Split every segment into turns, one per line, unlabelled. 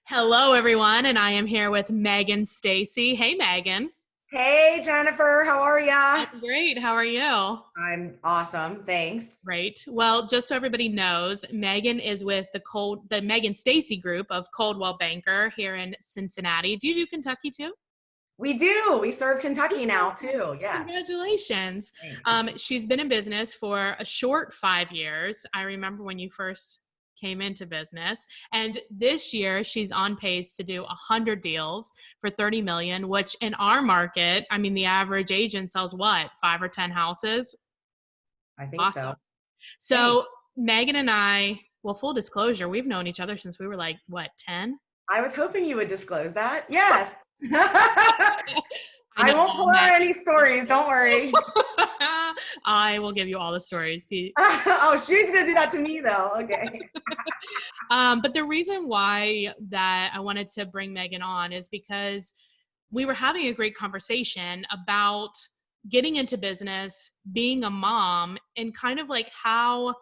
Hello, everyone, and I am here with Megan Stacey. Hey, Megan.
Hey Jennifer, how are ya?
I'm great. How are you?
I'm awesome, thanks.
Great. Well, just so everybody knows, Megan is with the Megan Stacey group of Coldwell Banker here in Cincinnati. Do you do Kentucky too?
We do. We serve Kentucky now too. Yes.
Congratulations.
Thanks.
She's been in business for a short 5 years. I remember when you first came into business. And this year she's on pace to do 100 deals for 30 million, which in our market, I mean, the average agent sells what, 5 or 10 houses?
I think so.
Awesome.
Thanks.
So Megan and I, well, full disclosure, we've known each other since we were like, what, 10?
I was hoping you would disclose that. Yes.
I
I
know
won't
all
pull out
Megan.
any stories. Don't worry.
I will give you all the stories.
Oh, she's gonna do that to me though. Okay.
But the reason why that I wanted to bring Megan on is because we were having a great conversation about getting into business, being a mom, and kind of like how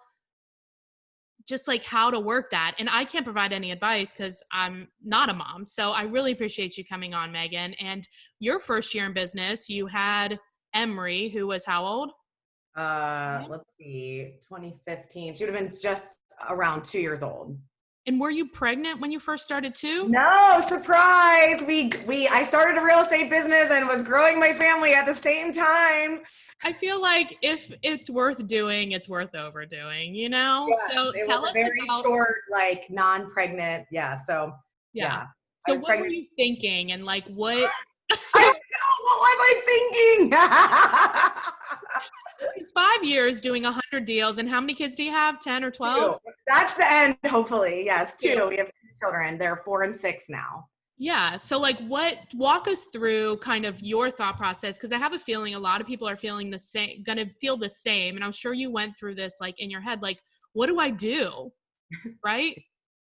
to work that. And I can't provide any advice because I'm not a mom. So I really appreciate you coming on, Megan. And your first year in business, you had Emery, who was how old?
Let's see, 2015. She would have been just around 2 years old.
And were you pregnant when you first started too?
No, surprise. I started a real estate business and was growing my family at the same time.
I feel like if it's worth doing, it's worth overdoing, you know?
Yes,
So
it was
tell
a
us
very
about,
short, like non-pregnant. Yeah, so
yeah.
yeah, I
So
was
what were
pregnant.
you thinking and like what,
I don't know, what was I thinking?
it's 5 years doing 100 deals and how many kids do you have? 10 or 12?
Two. That's the end, hopefully. Yes,
Two.
two. We have two children. They're 4 and 6 now.
Yeah. So like walk us through kind of your thought process. Cause I have a feeling a lot of people are feeling the same, gonna feel the same. And I'm sure you went through this like in your head, like, what do I do? Right?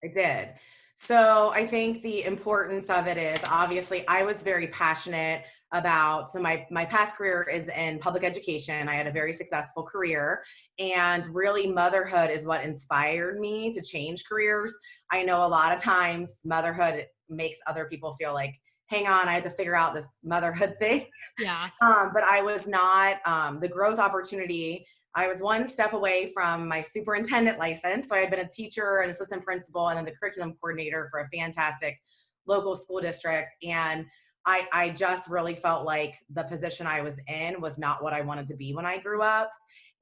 I did. So I think the importance of it is obviously I was very passionate about, so my past career is in public education. I had a very successful career, and really motherhood is what inspired me to change careers. I know a lot of times motherhood makes other people feel like, hang on, I have to figure out this motherhood thing.
Yeah.
But I was not, the growth opportunity. I was one step away from my superintendent license. So I had been a teacher, an assistant principal, and then the curriculum coordinator for a fantastic local school district. And I just really felt like the position I was in was not what I wanted to be when I grew up.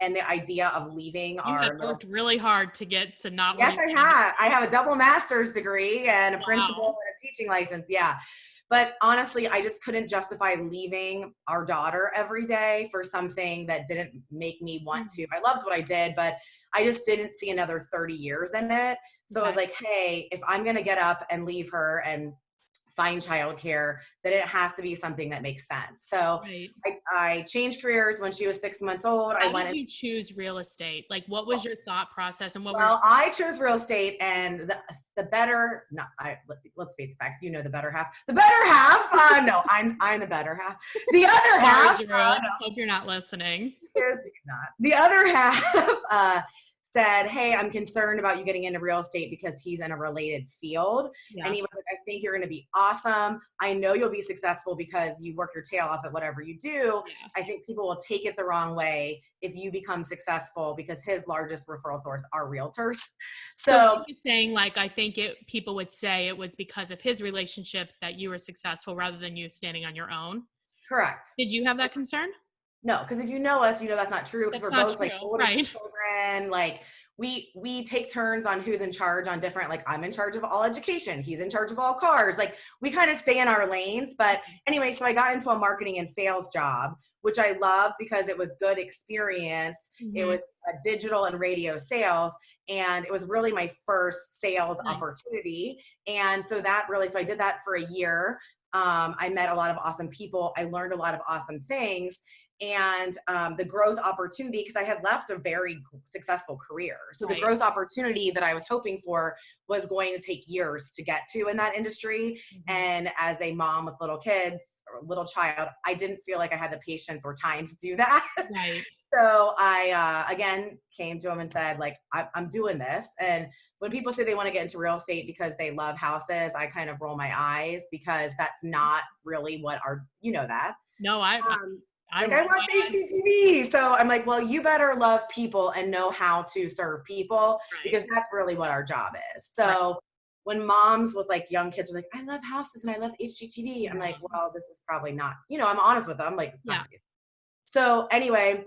And the idea of leaving
You had
our
worked really hard to get to not
yes,
wanting to be.
I have a double master's degree and a principal and
Wow.
a teaching license. Yeah. But honestly, I just couldn't justify leaving our daughter every day for something that didn't make me want to. I loved what I did, but I just didn't see another 30 years in it. So I was
Okay.
like, hey, if I'm going to get up and leave her and find childcare, then it has to be something that makes sense. So
Right.
I changed careers when she was 6 months old. I
How
went
did you choose real estate? Like, what was your thought process and what were,
well, I chose real estate, and the better. No, let's face the facts. You know the better half. The better half. No, I'm the better half. The other
sorry,
half.
Drew.
No,
Hope you're not listening.
it's not. The other half said, "Hey, I'm concerned about you getting into real estate because he's in a related field." And
Yeah.
he was like, "I think you're going to be awesome. I know you'll be successful because you work your tail off at whatever you do.
Yeah.
I think people will take it the wrong way if you become successful because his largest referral source are realtors."
So
So
he was saying, like, I think people would say it was because of his relationships that you were successful rather than you standing on your own.
correct.
Did you have that concern?
No, because if you know us, you know that's not true because
That's
we're
not
both
true.
like oldest
Right.
children. Like we take turns on who's in charge on different, like I'm in charge of all education, he's in charge of all cars. Like we kind of stay in our lanes. But anyway, so I got into a marketing and sales job, which I loved because it was good experience. It
Hmm.
was a digital and radio sales, and it was really my first sales
Nice.
opportunity. And so that really, so I did that for a year. I met a lot of awesome people. I learned a lot of awesome things, and the growth opportunity, because I had left a very successful career. So the
Right.
growth opportunity that I was hoping for was going to take years to get to in that industry.
Hmm.
And as a mom with little kids or a little child, I didn't feel like I had the patience or time to do that.
Right.
So I, again, came to him and said, like, I'm doing this. And when people say they want to get into real estate because they love houses, I kind of roll my eyes because that's not really what you know that.
No,
Um,
I
like
roll
I watch
my eyes.
HGTV. So I'm like, well, you better love people and know how to serve people
Right.
because that's really what our job is.
Right.
So when moms with like young kids are like, I love houses and I love HGTV, I'm like,
Yeah.
well, this is probably not, I'm honest with them. I'm like, it's not
Yeah.
gonna be. So anyway,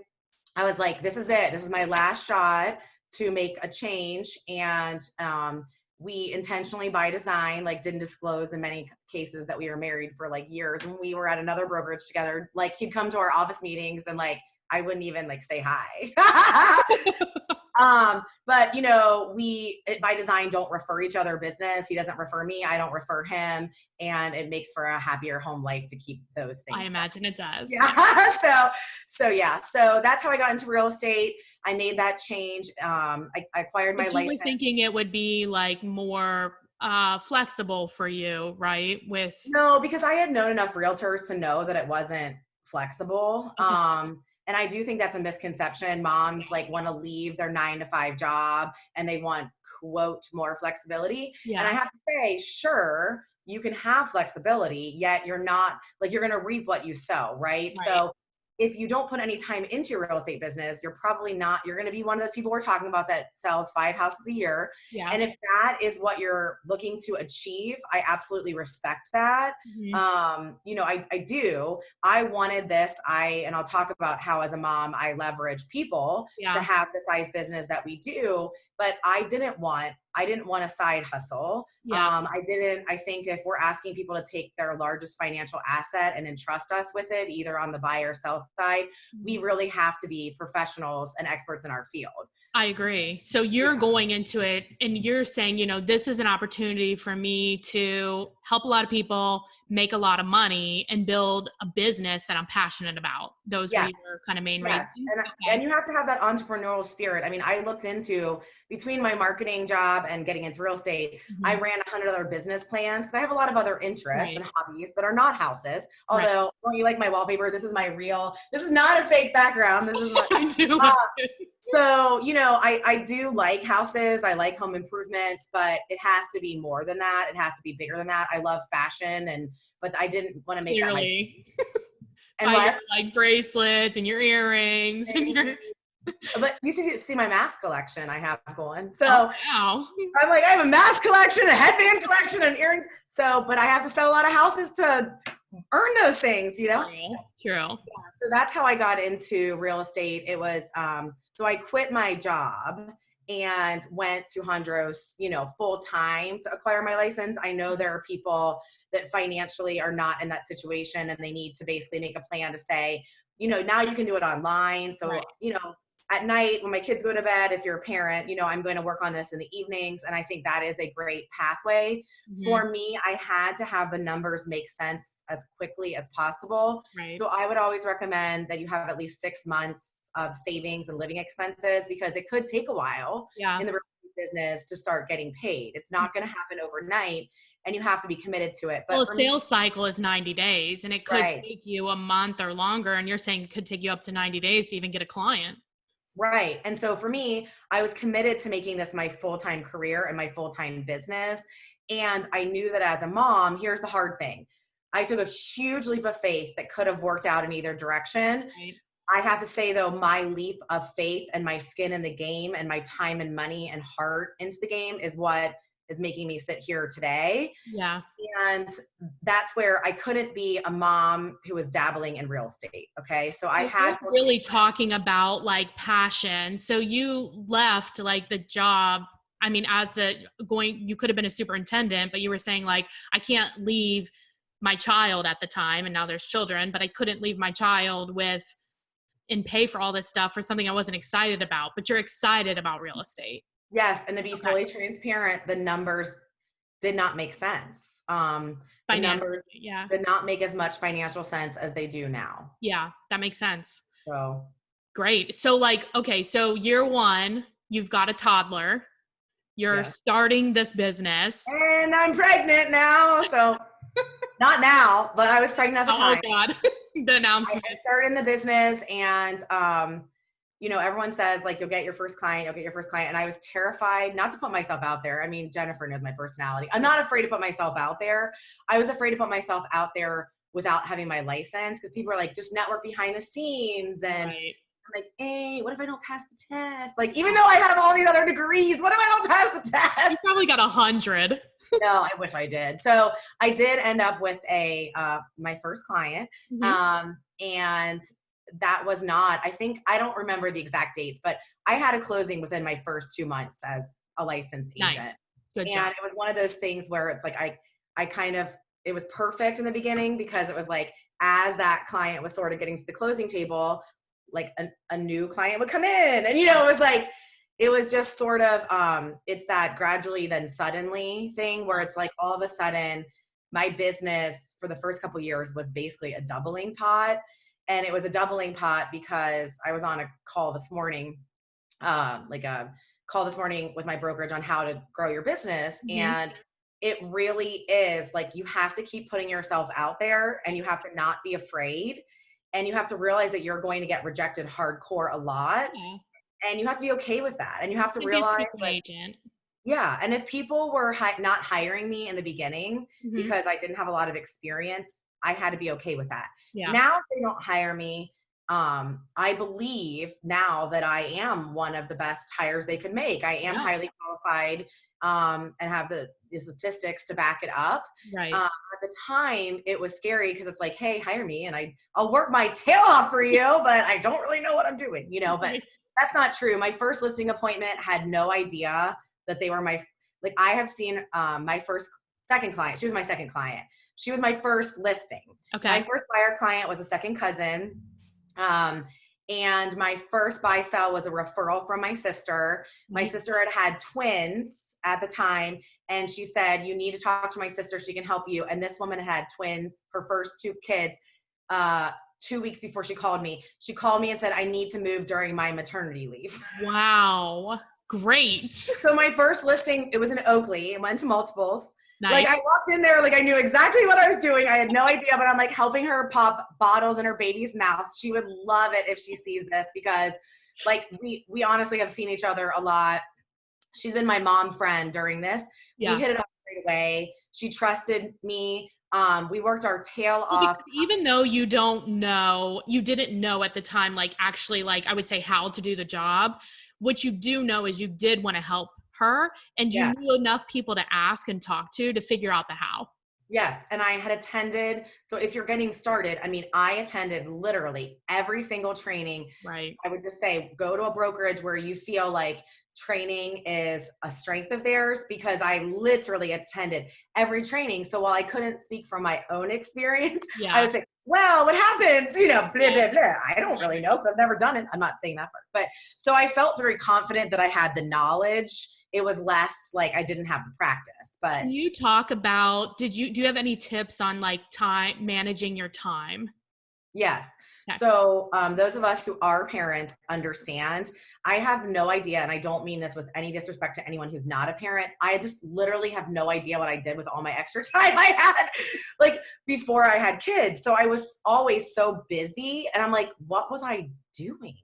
I was like, this is it. This is my last shot to make a change. And we intentionally, by design, like didn't disclose in many cases that we were married for like years. When we were at another brokerage together, like he'd come to our office meetings and like I wouldn't even like say hi. But we by design don't refer each other business. He doesn't refer me, I don't refer him, and it makes for a happier home life to keep those
I
things
imagine it does.
yeah. So that's how I got into real estate. I made that change. I acquired my
But you were
license.
thinking it would be like more flexible for you, right? With
No, because I had known enough realtors to know that it wasn't flexible.
okay.
And I do think that's a misconception. Moms like want to leave their 9 to 5 job and they want quote more flexibility. And I
Yeah.
have to say, sure, you can have flexibility, yet you're not like you're going to reap what you sow, right?
Right.
So if you don't put any time into your real estate business, you're probably not, you're going to be one of those people we're talking about that sells 5 houses a year.
Yeah.
And if that is what you're looking to achieve, I absolutely respect that.
Mhm.
I do. I wanted this. And I'll talk about how as a mom, I leverage people to
Yeah.
have the size business that we do, but I didn't want a side hustle.
Yeah.
I think if we're asking people to take their largest financial asset and entrust us with it, either on the buy or sell side, we
Mhm.
really have to be professionals and experts in our field.
I agree. So you're going into it and you're saying, this is an opportunity for me to help a lot of people make a lot of money and build a business that I'm passionate about. Those were
Yes.
your kind of main
Yes.
reasons.
And
Okay.
you have to have that entrepreneurial spirit. I mean, I looked into between my marketing job and getting into real estate, I
Mhm.
ran 100 other business plans because I have a lot of other interests
Right.
and hobbies that are not houses.
Right.
Although, don't you like my wallpaper? This is not a fake background. This is my,
I do.
uh, so, I do like houses. I like home improvements, but it has to be more than that. It has to be bigger than that. I love fashion but I didn't want to make that my,
Clearly.
and
By your
what?
like bracelets and your earrings and your
But you should see my mask collection I have going.
oh
So
wow.
I'm like, I have a mask collection, a headband collection, an earring. So, but I have to sell a lot of houses to earn those things.
True.
So that's how I got into real estate. It was, so I quit my job and went to Hondros, full time to acquire my license. I know there are people that financially are not in that situation and they need to basically make a plan to say, now you can do it online. So,
Right.
at night when my kids go to bed, if you're a parent, I'm going to work on this in the evenings. And I think that is a great pathway.
Mhm.
For me, I had to have the numbers make sense as quickly as possible.
Right.
So I would always recommend that you have at least 6 months of savings and living expenses because it could take a while
Yeah.
in the real estate business to start getting paid. It's not going to happen overnight and you have to be committed to it.
Well,
But
a
for me,
sales cycle is 90 days and it could
right.
take you a month or longer. And you're saying it could take you up to 90 days to even get a client.
Right. And so for me, I was committed to making this my full-time career and my full-time business. And I knew that as a mom, here's the hard thing. I took a huge leap of faith that could have worked out in either direction.
Right.
I have to say though, my leap of faith and my skin in the game and my time and money and heart into the game is what is making me sit here today.
Yeah.
And that's where I couldn't be a mom who was dabbling in real estate. Okay. So I
Well,
had
we're really talking about like passion. So you left like the job. I mean, you could have been a superintendent, but you were saying like, I can't leave my child at the time. And now there's children, but I couldn't leave my child and pay for all this stuff for something I wasn't excited about, but you're excited about real estate.
yes. And to be
Okay.
fully transparent, the numbers did not make sense. The
Financially.
numbers
Yeah.
did not make as much financial sense as they do now.
Yeah. That makes sense.
So
Great. So like, okay. So year one, you've got a toddler, you're
yes.
starting this business.
And I'm pregnant now. So not now, but I was pregnant at the
Oh
time.
God. The
I
announcement.
started in the business and everyone says like, you'll get your first client, you'll get your first client. And I was terrified not to put myself out there. I mean, Jennifer knows my personality. I'm not afraid to put myself out there. I was afraid to put myself out there without having my license, because people are like, just network behind the scenes. And
Right.
I'm like, hey, what if I don't pass the test? Like, even though I have all these other degrees, what if I don't pass the
You
test?
probably got 100.
No, I wish I did. So I did end up with my first client.
Mhm.
And that was not, I think, I don't remember the exact dates, but I had a closing within my first 2 months as a licensed agent.
Nice. Good
And
job.
it was one of those things where it's like, I kind of, it was perfect in the beginning, because it was like, as that client was sort of getting to the closing table, like a new client would come in, and, it was just sort of, it's that gradually then suddenly thing, where it's like, all of a sudden my business for the first couple of years was basically a doubling pot. And it was a doubling pot because I was on a call this morning, like a call this morning with my brokerage on how to grow your business.
Mhm.
And it really is like, you have to keep putting yourself out there, and you have to not be afraid. And you have to realize that you're going to get rejected hardcore a lot.
Yeah.
And you have to be okay with that. And you have to
To be a
realize,
secret
like,
agent.
yeah. And if people were not hiring me in the beginning
Mhm.
because I didn't have a lot of experience, I had to be okay with that.
Yeah.
Now, if they don't hire me, I believe now that I am one of the best hires they could make. I am
Yeah.
highly qualified, and have the statistics to back it up.
Right.
At the time, it was scary, because it's like, hey, hire me and I'll work my tail off for you, but I don't really know what I'm doing, but
Right.
that's not true. My first listing appointment had no idea that they were like, I have seen my second client. She was my second client. She was my first listing. My
Okay.
first buyer client was a second cousin. Um, and my first buy sell was a referral from my sister. My
Nice.
sister had twins at the time, and she said, you need to talk to my sister. She can help you. And this woman had twins, her first two kids, 2 weeks before she called me. She called me and said, I need to move during my maternity leave.
Wow. Great.
So my first listing, it was in Oakley. It went to multiples. Like,
Nice.
I walked in there, like, I knew exactly what I was doing. I had no idea, but I'm like helping her pop bottles in her baby's mouth. She would love it if she sees this, because like, we honestly have seen each other a lot. She's been my mom friend during this. We
Yeah.
hit it off right away. She trusted me. We worked our tail
Well,
off.
because even though you don't know, you didn't know at the time, like actually, like I would say how to do the job, what you do know is you did want to help her and you
Yeah.
knew enough people to ask and talk to figure out the how.
Yes. And I had attended. So if you're getting started, I mean, I attended literally every single training.
Right.
I would just say, go to a brokerage where you feel like training is a strength of theirs, because I literally attended every training. So while I couldn't speak from my own experience, I
Yeah.
would say, well, what happens? Blah,
Yeah.
blah, blah. I don't really
Right.
know, because I've never done it. I'm not saying that part. But so I felt very confident that I had the knowledge. It was less like I didn't have the practice. But
Can you talk about, do you have any tips on like time, managing your time?
yes.
Okay.
So those of us who are parents understand. I have no idea, and I don't mean this with any disrespect to anyone who's not a parent. I just literally have no idea what I did with all my extra time I had, like, before I had kids. So I was always so busy, and I'm like, what was I doing?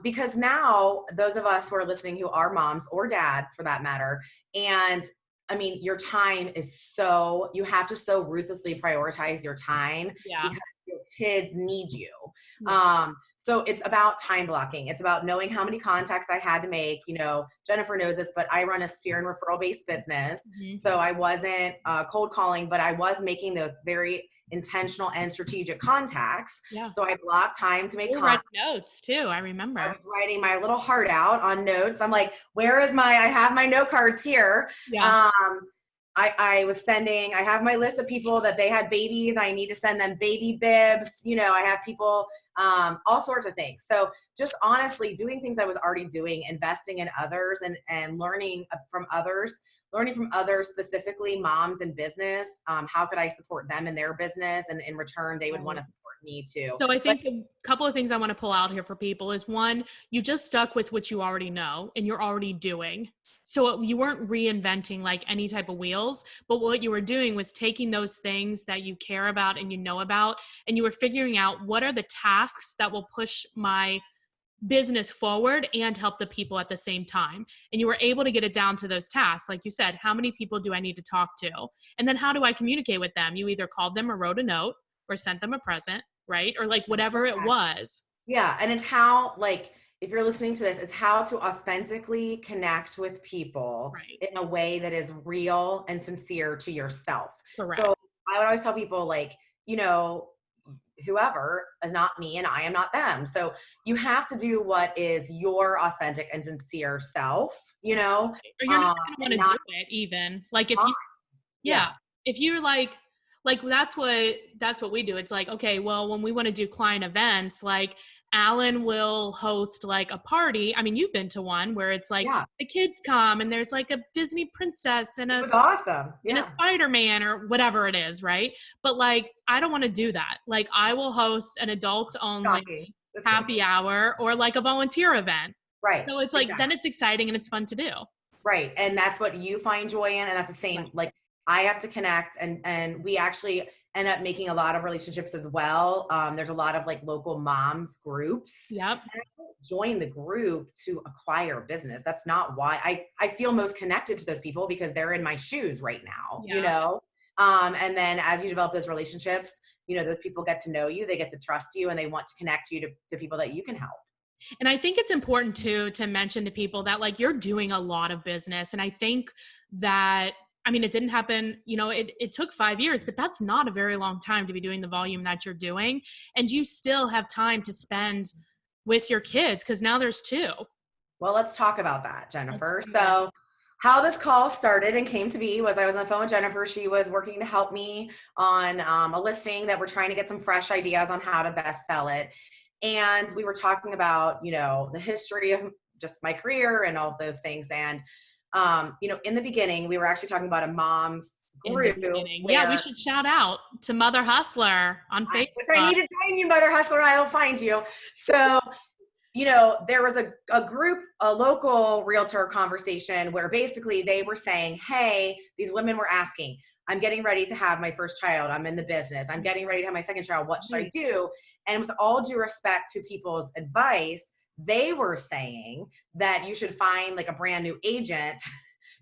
Because now those of us who are listening who are moms or dads for that matter, and I mean, your time is you have to so ruthlessly prioritize your time,
Yeah.
because your kids need you.
Yeah.
So it's about time blocking. It's about knowing how many contacts I had to make. Jennifer knows this, but I run a sphere and referral based business.
Mhm.
So I wasn't cold calling, but I was making those very intentional and strategic contacts.
Yeah.
So I blocked time to make
You write
contact.
notes too. I
I
remember.
was writing my little heart out on notes. I'm like, I have my note cards here.
Yeah.
Um, I have my list of people that they had babies. I need to send them baby bibs. I have people, all sorts of things. So just honestly doing things I was already doing, investing in others and learning from others, specifically moms in business. How could I support them in their business? And in return, they would want
Right.
to support me too.
So I
But
think a couple of things I want to pull out here for people is one, you just stuck with what you already know and you're already doing. So you weren't reinventing like any type of wheels, but what you were doing was taking those things that you care about and you know about, and you were figuring out what are the tasks that will push my business forward and help the people at the same time. And you were able to get it down to those tasks. Like you said, how many people do I need to talk to? And then how do I communicate with them? You either called them or wrote a note or sent them a present, right? Or like whatever it was.
Yeah. And it's how, like, if you're listening to this, it's how to authentically connect with people
Right.
in a way that is real and sincere to yourself.
Correct.
So I would always tell people, like, you know, whoever is not me and I am not them. So you have to do what is your authentic and sincere self, you know,
Exactly. Or you're not going to want
and
to
not
do it even. Like if
mine.
you, yeah,
Yeah.
if you're like that's what we do. It's like, okay, well, when we want to do client events, like Alan will host like a party. I mean, you've been to one where it's like
Yeah.
the kids come and there's like a Disney princess and
It was awesome.
a
Yeah.
Spider-Man or whatever it is, right? But like I don't want to do that. Like I will host an adults only
Shocking.
happy hour or like a volunteer event.
Right.
So it's like then
Exactly.
it's exciting and it's fun to do.
Right. And that's what you find joy in. And that's the same,
Right.
like I have to connect and we actually end up making a lot of relationships as well. There's a lot of like local moms groups.
Yep.
And I don't join the group to acquire business. That's not why I feel most connected to those people because they're in my shoes right now, you
Yeah.
know? And then as you develop those relationships, you know, those people get to know you, they get to trust you and they want to connect you to people that you can help.
And I think it's important too to mention to people that like you're doing a lot of business. And I think that I mean it didn't happen, it took 5 years, but that's not a very long time to be doing the volume that you're doing. And you still have time to spend with your kids because now there's two.
Well, let's talk about that,
Let's
Jennifer.
do it.
So, how this call started and came to be was I was on the phone with Jennifer. She was working to help me on a listing that we're trying to get some fresh ideas on how to best sell it. And we were talking about, you know, the history of just my career and all of those things. And, you know, in the beginning, we were actually talking about a mom's
In the
group
beginning. Yeah, we
where,
should shout out to Mother Hustler on
which I
Facebook.
need to join you, Mother Hustler. I will find you. So, you know, there was a group, a local realtor conversation where basically they were saying, hey, these women were asking, I'm getting ready to have my first child. I'm in the business. I'm getting ready to have my second child. What should I do? And with all due respect to people's advice, they were saying that you should find like a brand new agent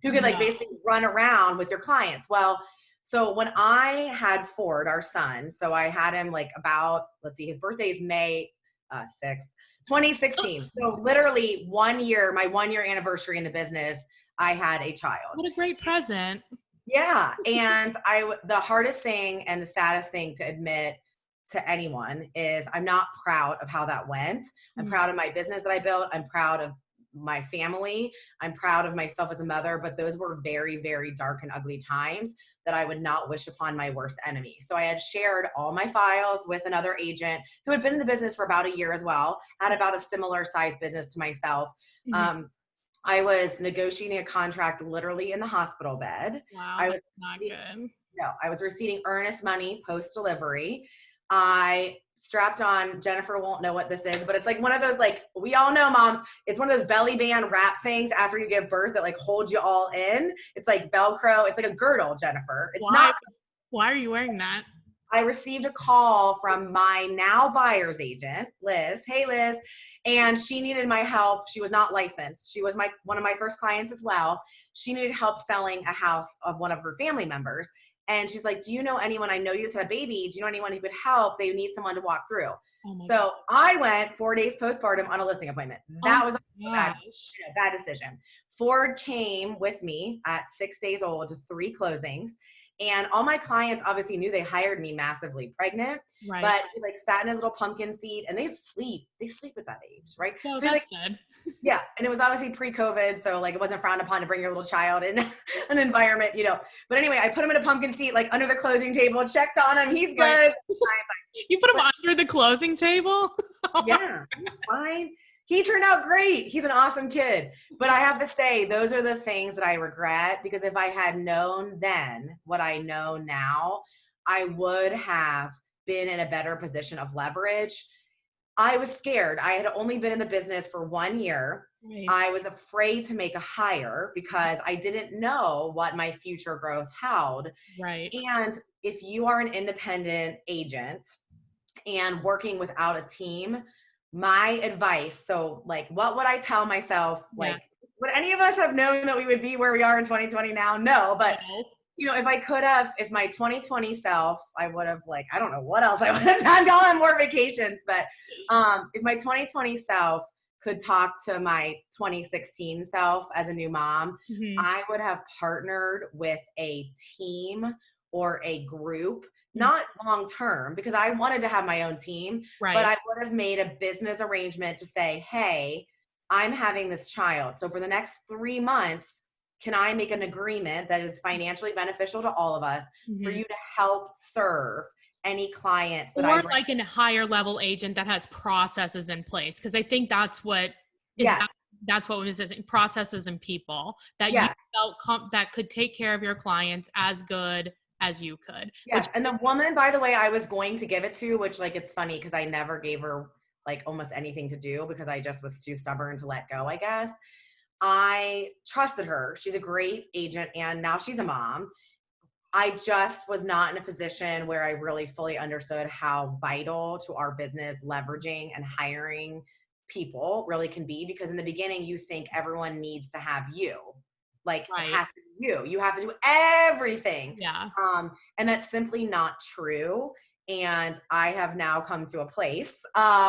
who could like
No.
basically run around with your clients. Well, so when I had Ford, our son, so I had him like about, let's see, his birthday is May 6th, 2016. So literally 1 year, my 1 year anniversary in the business, I had a child.
What a great present.
Yeah. And the hardest thing and the saddest thing to admit to anyone is I'm not proud of how that went. I'm proud of my business that I built. I'm proud of my family. I'm proud of myself as a mother, but those were very, very dark and ugly times that I would not wish upon my worst enemy. So I had shared all my files with another agent who had been in the business for about a year as well, had about a similar size business to myself.
Mhm.
I was negotiating a contract literally in the hospital bed.
Wow,
I was
that's not good.
no, I was receiving earnest money post delivery. I strapped on, Jennifer won't know what this is, but it's like one of those, like, we all know moms, it's one of those belly band wrap things after you give birth that like hold you all in. It's like Velcro. It's like a girdle, Jennifer. It's
Why?
not.
Why are you wearing that?
I received a call from my now buyer's agent, Liz. Hey, Liz. And she needed my help. She was not licensed. She was one of my first clients as well. She needed help selling a house of one of her family members. And she's like, do you know anyone? I know you just had a baby. Do you know anyone who could help? They need someone to walk through.
Oh my God.
So I went 4 days postpartum on a listing appointment.
Oh
That was a
my
bad,
gosh.
bad decision. Ford came with me at 6 days old to 3 closings. And all my clients obviously knew they hired me massively pregnant,
Right.
but he like sat in his little pumpkin seat and they sleep at that age, right?
Oh,
So
that's
like,
good.
yeah. And it was obviously pre-COVID. So like it wasn't frowned upon to bring your little child in an environment, you know, but anyway, I put him in a pumpkin seat, like under the closing table, checked on him. He's
Right.
good.
You put him under the closing table?
Yeah, he's fine. He turned out great. He's an awesome kid. But I have to say, those are the things that I regret because if I had known then what I know now, I would have been in a better position of leverage. I was scared. I had only been in the business for 1 year.
Right.
I was afraid to make a hire because I didn't know what my future growth held.
Right.
And if you are an independent agent and working without a team, my advice. So like, what would I tell myself?
Yeah.
Like, would any of us have known that we would be where we are in 2020 now? No, but
No.
if I could have, if my 2020 self, I would have like, I don't know what else I would have done, gone on more vacations, but if my 2020 self could talk to my 2016 self as a new mom,
Mhm.
I would have partnered with a team or a group,
Mhm.
not long term, because I wanted to have my own team, but
Right.
I would have made a business arrangement to say, hey, I'm having this child. So for the next 3 months, can I make an agreement that is financially beneficial to all of us for
Mhm.
you to help serve any clients that I
Or
bring?
like a higher level agent that has processes in place, because I think that's what is
Yes,
that's what was missing, processes and people that you
yes,
felt that could take care of your clients as good as you could, which
yes. And the woman, by the way, I was going to give it to, which like it's funny because I never gave her like almost anything to do because I just was too stubborn to let go, I guess. I trusted her. She's a great agent and now she's a mom. I just was not in a position where I really fully understood how vital to our business leveraging and hiring people really can be, because in the beginning you think everyone needs to have you. Like it
right.
has to be you. You have to do everything.
Yeah.
And that's simply not true. And I have now come to a place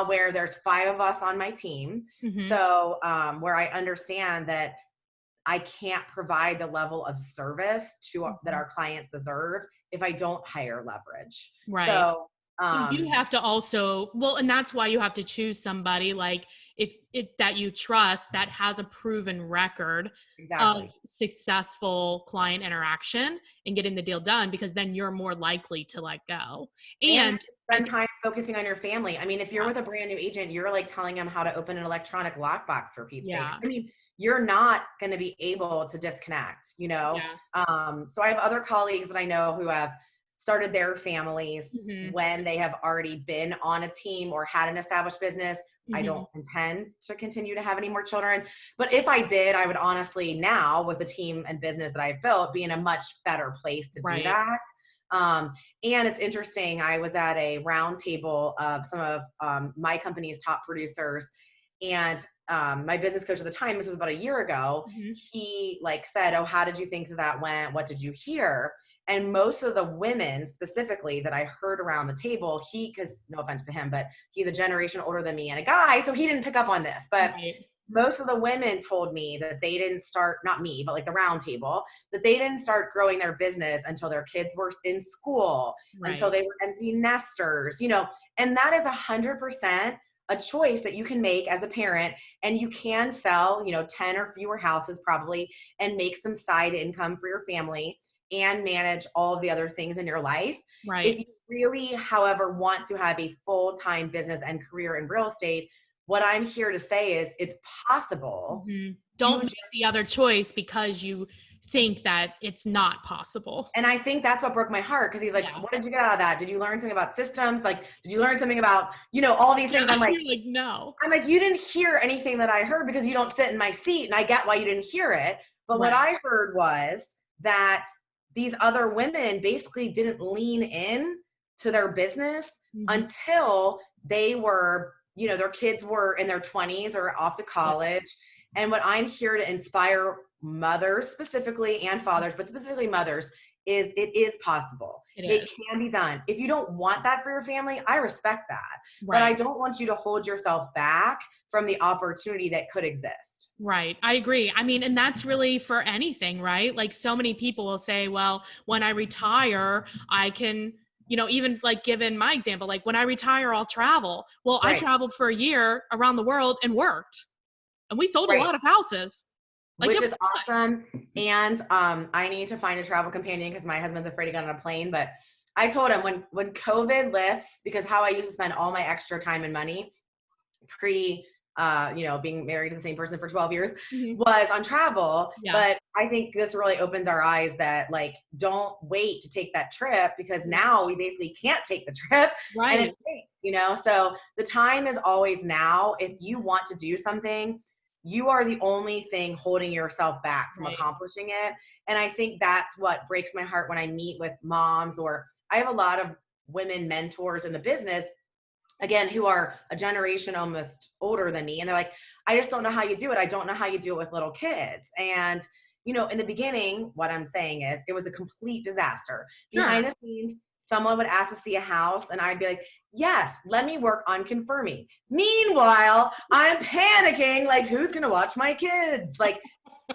where there's 5 of us on my team.
Mhm.
So where I understand that I can't provide the level of service that
Mhm.
our clients deserve if I don't hire leverage.
Right.
So,
So you have to also, well, and that's why you have to choose somebody like if it that you trust that has a proven record of
exactly.
successful client interaction and getting the deal done, because then you're more likely to let go.
And
And I
spend
think
time focusing on your family. I mean, if you're
yeah,
with a brand new agent, you're like telling them how to open an electronic lockbox for Pete's sakes.
yeah,
I mean, you're not going to be able to disconnect.
yeah.
So I have other colleagues that I know who have started their families
Mhm.
when they have already been on a team or had an established business. I don't
Mhm.
intend to continue to have any more children. But if I did, I would honestly now, with the team and business that I've built, be in a much better place to do
Right.
that. And it's interesting. I was at a round table of some of my company's top producers, and my business coach at the time, this was about a year ago,
Mhm.
he like said, "Oh, how did you think that went? What did you hear?" And most of the women specifically that I heard around the table, because no offense to him, but he's a generation older than me and a guy, so he didn't pick up on this. But
Right.
most of the women told me that they didn't start, not me, but like the round table, that they didn't start growing their business until their kids were in school, until
Right.
they were empty nesters. And that is 100% a choice that you can make as a parent. And you can sell, 10 or fewer houses probably and make some side income for your family and manage all of the other things in your life. If
Right.
you really, however, want to have a full-time business and career in real estate, what I'm here to say is it's possible.
Mhm.
You
Don't
just,
make the other choice because you think that it's not possible.
and I think that's what broke my heart, because he's like,
Yeah.
what did you get out of that? Did you learn something about systems? Like, did you learn something about, all these
Yeah.
things? I'm like,
You're like, no.
you didn't hear anything that I heard because you don't sit in my seat, and I get why you didn't hear it. But what
Right.
I heard was that these other women basically didn't lean in to their business
Mhm.
until they were, their kids were in their 20s or off to
Yeah.
college. And what I'm here to inspire mothers specifically, and fathers, but specifically mothers, is it is possible.
It
It
is.
can be done. If you don't want that for your family, I respect that. But I
Right.
don't want you to hold yourself back from the opportunity that could exist.
Right. I agree. I mean, and that's really for anything, right? Like so many people will say, well, when I retire, I can, even like given my example, like when I retire, I'll travel. Well, I
Right.
traveled for a year around the world and worked, and we sold a
Right.
lot of houses. Like
Which
it
is
was
awesome. And I need to find a travel companion because my husband's afraid to get on a plane. But I told him when COVID lifts, because how I used to spend all my extra time and money pre being married to the same person for 12 years
fun. Mhm.
was on travel.
Yeah.
But I think this really opens our eyes that like don't wait to take that trip, because
Mhm.
now we basically can't take the trip and it
Right.
takes. So the time is always now. If you want to do something, you are the only thing holding yourself back from
Right.
accomplishing it. And I think that's what breaks my heart when I meet with moms, or I have a lot of women mentors in the business. again, who are a generation almost older than me. And they're like, I just don't know how you do it. I don't know how you do it with little kids. And, in the beginning, what I'm saying is it was a complete disaster.
Sure.
Behind the scenes, someone would ask to see a house and I'd be like, yes, let me work on confirming. Meanwhile, I'm panicking, like, who's going to watch my kids? Like,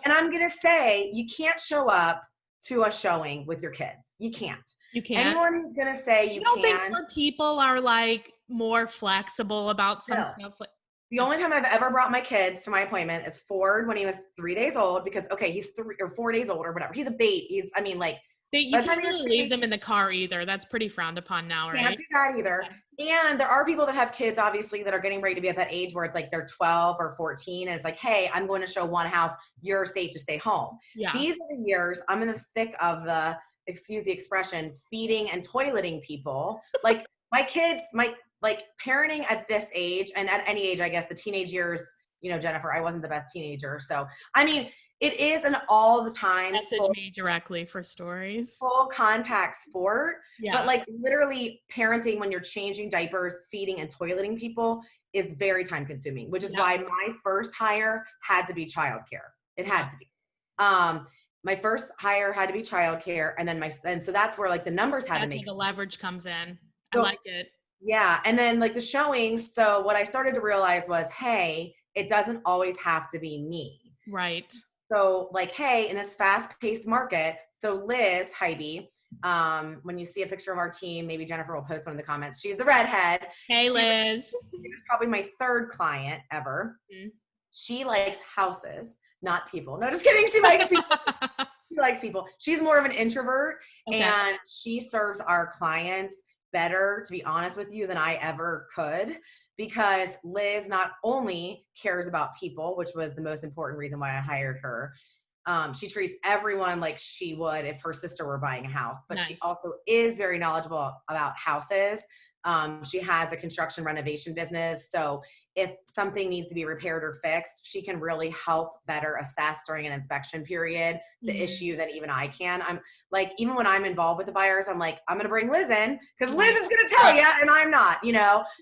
and I'm going to say, you can't show up to a showing with your kids. You can't.
You can't.
Anyone who's going to say
You
you
don't think
can,
more people are like more flexible about some
no.
stuff? Like,
The only time I've ever brought my kids to my appointment is Ford when he was 3 days old, because, okay, he's 4 days old or whatever. He's a baby.
you
By the
can't
time he was
really
2
leave
weeks,
them in the car either. That's pretty frowned upon now,
can't
right?
do that either. And there are people that have kids, obviously, that are getting ready to be at that age where it's like they're 12 or 14. And it's like, hey, I'm going to show one house. You're safe to stay home.
Yeah.
These are the years I'm in the thick of the, excuse the expression, feeding and toileting people. Like my kids, like parenting at this age and at any age, I guess the teenage years, Jennifer, I wasn't the best teenager. So, I mean, it is an all the time
Message me directly for stories.
full contact sport, but
Yeah.
like literally parenting when you're changing diapers, feeding and toileting people is very time consuming, which is
Yep.
why my first hire had to be childcare. It had
Yep.
to be. My first hire had to be childcare, and so that's where like the numbers had to
That's where
make
the
sense.
leverage comes in. I
So
like it.
yeah, and then like the showings. So what I started to realize was, hey, it doesn't always have to be me.
Right.
So like, hey, in this fast-paced market, so Liz Heidi, when you see a picture of our team, maybe Jennifer will post one in the comments. She's the redhead.
Hey,
She
Liz.
was probably my third client ever.
Mhm.
She likes houses, not people. No, just kidding. She likes people. She likes people. She's more of an introvert,
Okay.
and she serves our clients better, to be honest with you, than I ever could, because Liz not only cares about people, which was the most important reason why I hired her. She treats everyone like she would if her sister were buying a house, but she
Nice.
also is very knowledgeable about houses. She has a construction renovation business. So if something needs to be repaired or fixed, she can really help better assess during an inspection period the
Mhm.
issue that even I can. I'm like, even when I'm involved with the buyers, I'm like, I'm going to bring Liz in because Liz
Right.
is going to tell you and I'm not.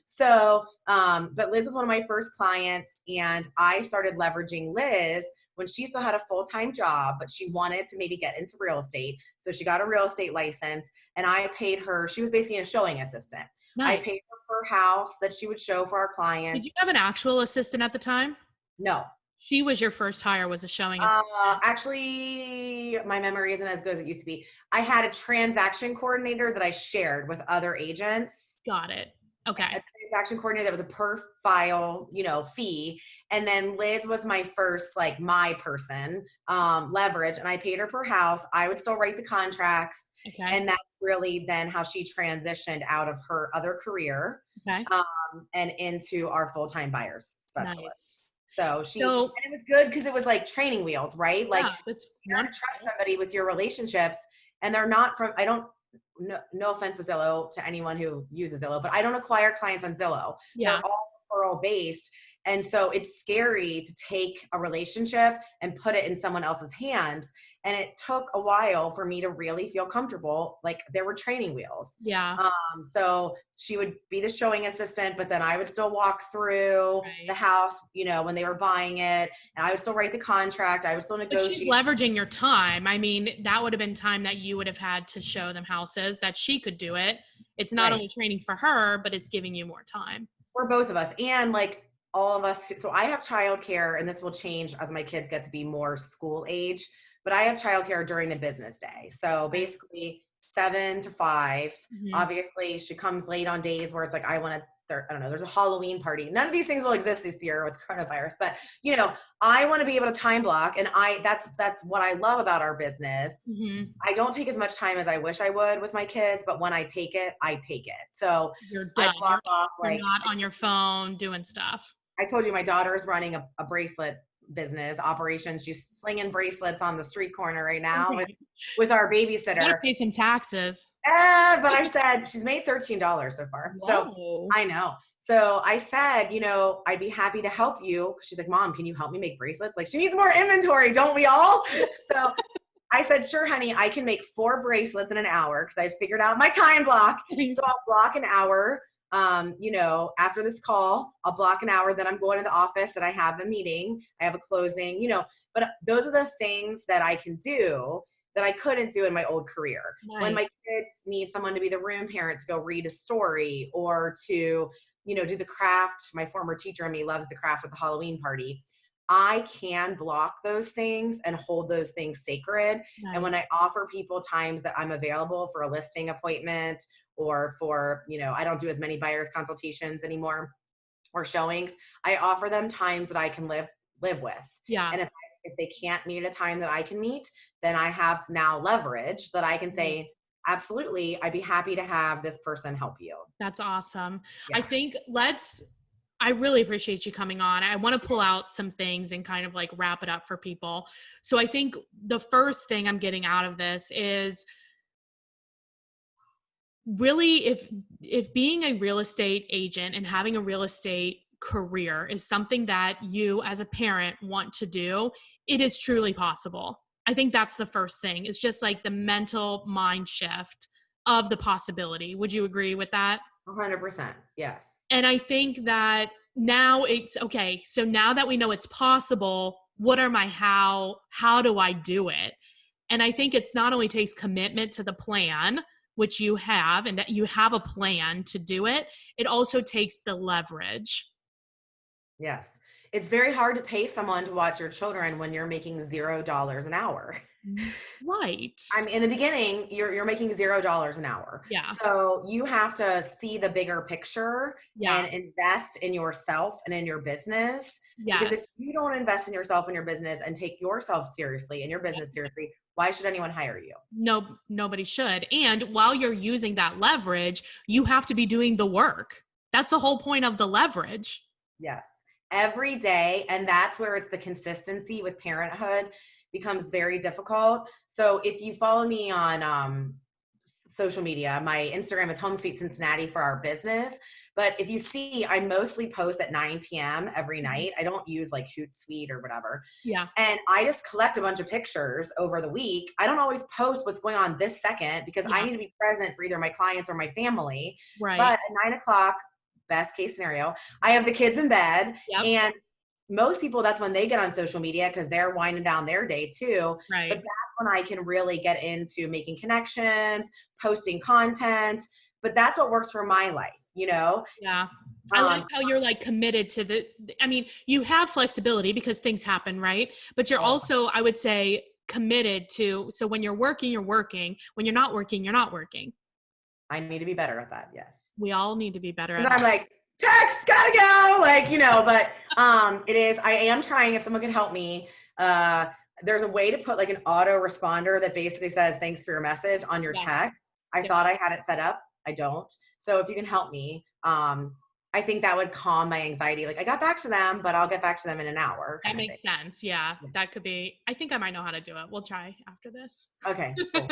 So, but Liz was one of my first clients, and I started leveraging Liz when she still had a full-time job, but she wanted to maybe get into real estate. So she got a real estate license, and I paid her. She was basically a showing assistant. I
Nice.
paid her per house that she would show for our
Did
clients.
you have an actual assistant at the time?
No.
She was your first hire, was a showing assistant.
Actually, my memory isn't as good as it used to be. I had a transaction coordinator that I shared with other agents.
Got it. Okay.
A transaction coordinator that was a per file, fee. And then Liz was my first, like my person, leverage, and I paid her per house. I would still write the contracts.
Okay.
And that's really then how she transitioned out of her other career,
Okay.
and into our full-time buyers specialist.
Nice.
So and it was good because it was like training wheels, right? Like
that's
you're going to trust somebody with your relationships, and they're not from, no offense to Zillow, to anyone who uses Zillow, but I don't acquire clients on Zillow.
Yeah.
They're all referral based. And so it's scary to take a relationship and put it in someone else's hands. And it took a while for me to really feel comfortable. Like there were training wheels.
Yeah.
So she would be the showing assistant, but then I would still walk through the house, when they were buying it, and I would still write the contract. I would still negotiate.
But she's leveraging your time. I mean, that would have been time that you would have had to show them houses that she could do it. It's not only training for her, but it's giving you more time.
For both of us. And like all of us. So I have childcare, and this will change as my kids get to be more school age, but I have childcare during the business day. So basically 7 to 5.
Mhm.
Obviously she comes late on days where it's like, I don't know, there's a Halloween party. None of these things will exist this year with coronavirus, but I want to be able to time block. And that's what I love about our business.
Mhm.
I don't take as much time as I wish I would with my kids, but when I take it, I take it. So
You're done.
I block off,
You're
like,
not on your phone doing stuff.
I told you my daughter is running a bracelet business operation. She's slinging bracelets on the street corner right now with our babysitter.
You gotta pay some taxes.
But I said she's made $13 so far.
Whoa.
So I know. So I said, I'd be happy to help you. She's like, Mom, can you help me make bracelets? Like she needs more inventory, don't we all? So I said, sure, honey, I can make 4 bracelets in an hour because I figured out my time block. So I'll block an hour. After this call, I'll block an hour, then I'm going to the office and I have a meeting, I have a closing, but those are the things that I can do that I couldn't do in my old career. When my
Nice.
kids need someone to be the room parent to go read a story or to, do the craft, my former teacher and me loves the craft with the Halloween party. I can block those things and hold those things sacred. And when
Nice.
I offer people times that I'm available for a listing appointment or for, I don't do as many buyers consultations anymore or showings, I offer them times that I can live with.
Yeah.
And if they can't meet at a time that I can meet, then I have now leverage that I can
Right.
say, absolutely, I'd be happy to have this person help you.
That's awesome. I
Yeah.
think I really appreciate you coming on. I want to pull out some things and kind of like wrap it up for people. So I think the first thing I'm getting out of this is really if being a real estate agent and having a real estate career is something that you as a parent want to do, it is truly possible. I think that's the first thing. It's just like the mental mind shift of the possibility. Would you agree with that?
100%. Yes.
And I think that now it's okay. So now that we know it's possible, what are my how do I do it? And I think it's not only takes commitment to the plan, which you have, and that you have a plan to do it, it also takes the leverage.
Yes. It's very hard to pay someone to watch your children when you're making $0 an hour.
Right.
I mean, in the beginning, you're making $0 an hour.
Yeah.
So you have to see the bigger picture
Yeah.
and invest in yourself and in your business. Because if
Yes.
you don't invest in yourself and your business and take yourself seriously and your business seriously, why should anyone hire you?
No, nobody should. And while you're using that leverage, you have to be doing the work. That's the whole point of the leverage.
Yes. Every day. And that's where it's the consistency with parenthood becomes very difficult. So if you follow me on social media, my Instagram is Home Sweet Cincinnati for our business. But if you see, I mostly post at 9 p.m. every
Mhm.
night. I don't use like Hootsuite or whatever.
Yeah.
And I just collect a bunch of pictures over the week. I don't always post what's going on this second because I
Yeah.
need to be present for either my clients or my family.
Right.
But at 9 o'clock, best case scenario, I have the kids in bed.
Yep.
And most people, that's when they get on social media because they're winding down their day too. But
Right.
that's when I can really get into making connections, posting content. But that's what works for my life.
Yeah. I like
Um,
how you're like committed to I mean, you have flexibility because things happen, right? But you're
oh,
also, I would say, committed to, so when you're working, you're working. When you're not working, you're not working.
I need to be better at that. Yes.
We all need to be better at
Because I'm
all.
like, text, gotta go. But it is, I am trying, if someone can help me, there's a way to put like an auto responder that basically says, thanks for your message on your
Yeah.
text. I
Yep.
thought I had it set up. I don't. So if you can help me, I think that would calm my anxiety. Like I got back to them, but I'll get back to them in an hour
That
kind of thing.
makes sense. Yeah. That could be, I think I might know how to do it. We'll try after this.
Okay, cool.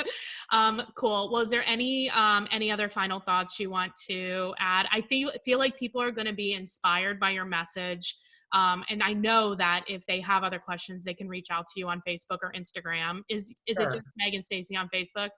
Cool. Well, is there any other final thoughts you want to add? I feel like people are going to be inspired by your message. And I know that if they have other questions, they can reach out to you on Facebook or Instagram. Is it
Sure.
just Megan Stacey on Facebook?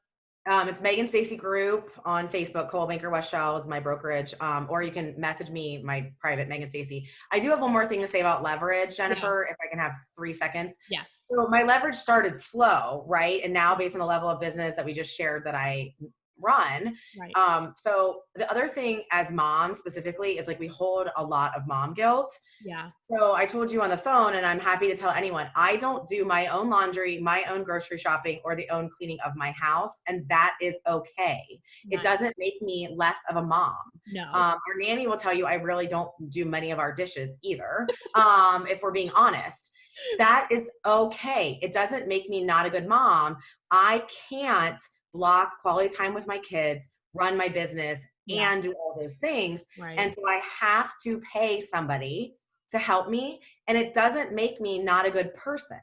It's Megan Stacey Group on Facebook. Coldwell Banker West Shell is my brokerage. Or you can message me, my private Megan Stacey. I do have one more thing to say about leverage,
Yeah.
Jennifer, if I can have 3 seconds.
Yes.
So my leverage started slow, right? And now based on the level of business that we just shared that I run.
Right.
So the other thing as moms specifically is like we hold a lot of mom guilt.
Yeah.
So I told you on the phone, and I'm happy to tell anyone, I don't do my own laundry, my own grocery shopping, or the own cleaning of my house. And that is okay. It
Nice.
doesn't make me less of a mom.
No.
Our nanny will tell you I really don't do many of our dishes either, if we're being honest. That is okay. It doesn't make me not a good mom. I can't block quality time with my kids, run my business,
Yeah.
and do all those things.
Right.
And so I have to pay somebody to help me, and it doesn't make me not a good person.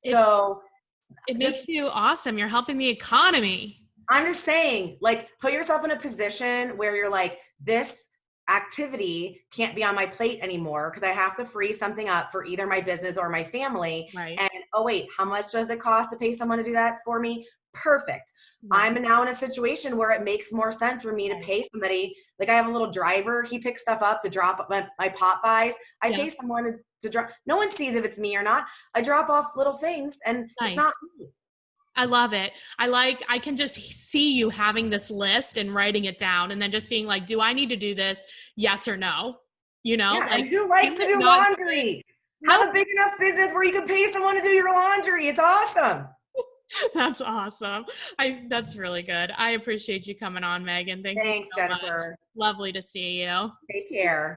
It
So
it
just,
makes you awesome. You're helping the economy.
I'm just saying, like, put yourself in a position where you're like, this activity can't be on my plate anymore because I have to free something up for either my business or my family.
Right.
And oh wait, how much does it cost to pay someone to do that for me? perfect.
Right.
I'm now in a situation where it makes more sense for me to
Right.
pay somebody. Like I have a little driver. He picks stuff up to drop my pop buys. I
Yeah.
pay someone to drop. No one sees if it's me or not. I drop off little things and it's not
Nice.
me.
I love it. I can just see you having this list and writing it down and then just being like, do I need to do this? Yes or no? You know,
Yeah.
like,
And who likes
do
to
it,
do
not do it.
laundry? Have
No,
a big enough business where you can pay someone to do your laundry. It's awesome.
that's awesome. That's really good. I appreciate you coming on, Megan. Thank you
Thanks,
so much.
Jennifer.
Lovely to see you.
Take care.